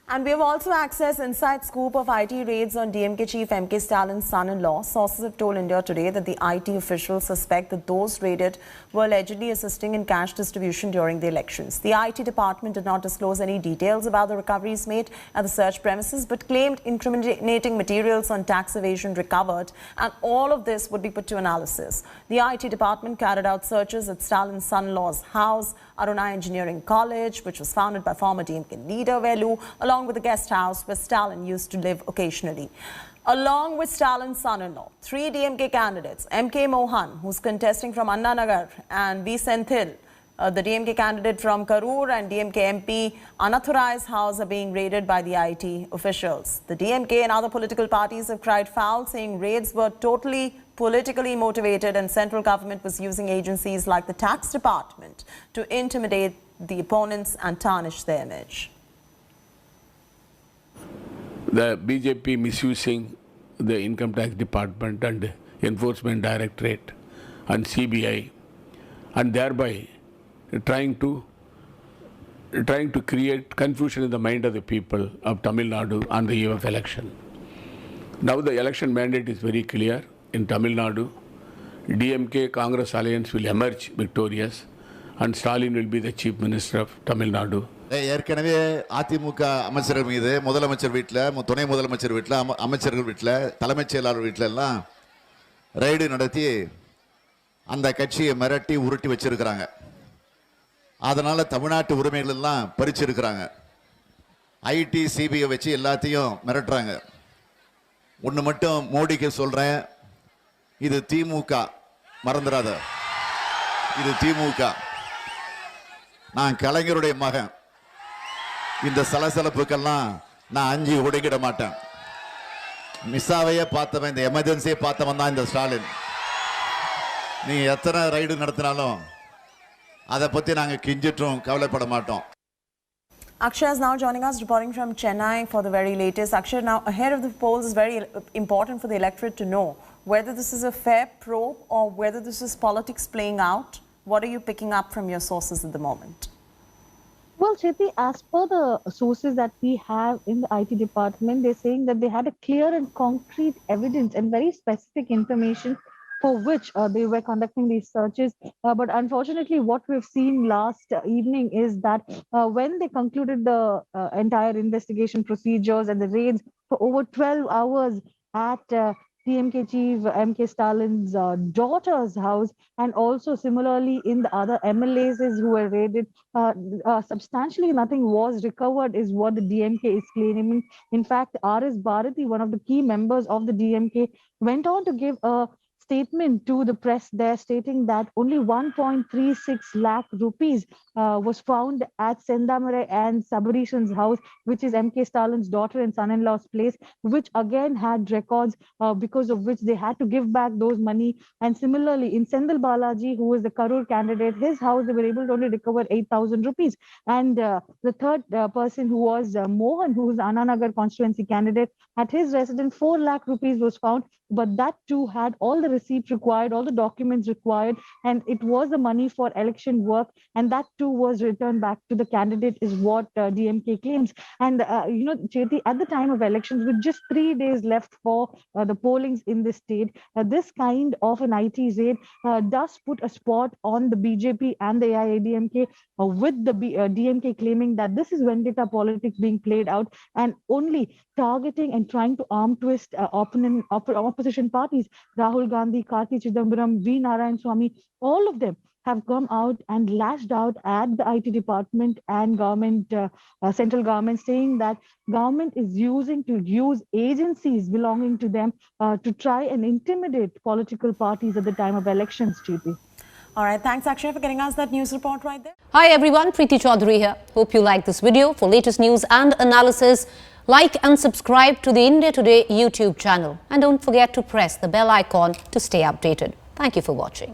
And we have also accessed inside scoop of IT raids on DMK chief MK Stalin's son-in-law. Sources have told India Today that the IT officials suspect that those raided were allegedly assisting in cash distribution during the elections. The IT department did not disclose any details about the recoveries made at the search premises, but claimed incriminating materials on tax evasion recovered, and all of this would be put to analysis. The IT department carried out searches at Stalin's son-in-law's house, Aruna Engineering College, which was founded by former DMK leader Velu, along with the guest house where Stalin used to live occasionally. Along with Stalin's son-in-law, 3 DMK candidates, MK Mohan, who's contesting from Anna Nagar, and V. Senthil, the DMK candidate from Karur, and DMK MP Anatharai's house are being raided by the IT officials. The DMK and other political parties have cried foul, saying raids were totally politically motivated and central government was using agencies like the tax department to intimidate the opponents and tarnish their image. The BJP misusing the income tax department and enforcement directorate and CBI, and thereby trying to create confusion in the mind of the people of Tamil Nadu on the eve of election. Now the election mandate is very clear. In Tamil Nadu, DMK Congress alliance will emerge victorious, and Stalin will be the chief minister of Tamil Nadu. ஏற்கனவே அதிமுக அமைச்சர்கள் மீது முதலமைச்சர் வீட்டில், துணை முதலமைச்சர் வீட்டில், அமைச்சர்கள் வீட்டில், தலைமைச் செயலாளர் வீட்டில் எல்லாம் ரைடு நடத்தி அந்த கட்சியை மிரட்டி உருட்டி வச்சிருக்கிறாங்க. அதனால தமிழ்நாட்டு உரிமைகள் எல்லாம் பறிச்சிருக்கிறாங்க. ஐடி சிபிஐ வச்சு எல்லாத்தையும் மிரட்டுறாங்க. ஒன்று மட்டும் மோடிக்கு சொல்றேன், இது திமுக, மறந்துடாத, இது திமுக. நான் கலைஞருடைய மகன். இந்த சலசலப்புக்கெல்லாம் நான் அஞ்சி ஒடுங்கிட மாட்டேன். மிஸ்ஸாவையே பார்த்தவன், இந்த எமர்ஜென்சியை பார்த்தவன் தான் இந்த ஸ்டாலின். நீ எத்தனை ரைடு நடத்தினாலும் அதை பற்றி நாங்கள் கிஞ்சிட்டும் கவலைப்பட மாட்டோம். Akshay is now joining us, reporting from Chennai for the very latest. Akshay, now ahead of the polls, is very important for the electorate to know whether this is a fair probe or whether this is politics playing out. What are you picking up from your sources at the moment? Well, Chethi, as per the sources that we have in the IT department, they're saying that they had a clear and concrete evidence and very specific information for which they were conducting these searches. But unfortunately, what we've seen last evening is that when they concluded the entire investigation procedures and the raids for over 12 hours at DMK chief MK Stalin's daughter's house, and also similarly in the other MLAs who were raided, substantially nothing was recovered is what the DMK is claiming. In fact, R.S. Bharati, one of the key members of the DMK, went on to give a statement to the press there, stating that only 1.36 lakh rupees was found at Sendamare and Sabarishan's house, which is MK Stalin's daughter and son-in-law's place, which again had records because of which they had to give back those money. And similarly, in Sendil Balaji, who is the Karur candidate, his house, they were able to only recover 8,000 rupees. And the third person, who was Mohan, who is the Anna Nagar constituency candidate, at his residence, 4 lakh rupees was found, but that too had all the receipts required, all the documents required, and it was the money for election work, and that too was returned back to the candidate, is what DMK claims. And Chethi, at the time of elections, with just 3 days left for the pollings in the state, this kind of an IT raid does put a spot on the BJP and the AIADMK, with the DMK claiming that this is vendetta politics being played out, and only targeting and trying to arm twist opposition parties. Rahul Gandhi, Karti Chidambaram, V. Narayan Swamy, all of them have come out and lashed out at the IT department and government, central government, saying that government is using agencies belonging to them to try and intimidate political parties at the time of elections, Chethi. All right, thanks Akshay for getting us that news report right there. Hi everyone, Preeti Chaudhary here. Hope you like this video. For latest news and analysis, like and subscribe to the India Today YouTube channel. And don't forget to press the bell icon to stay updated. Thank you for watching.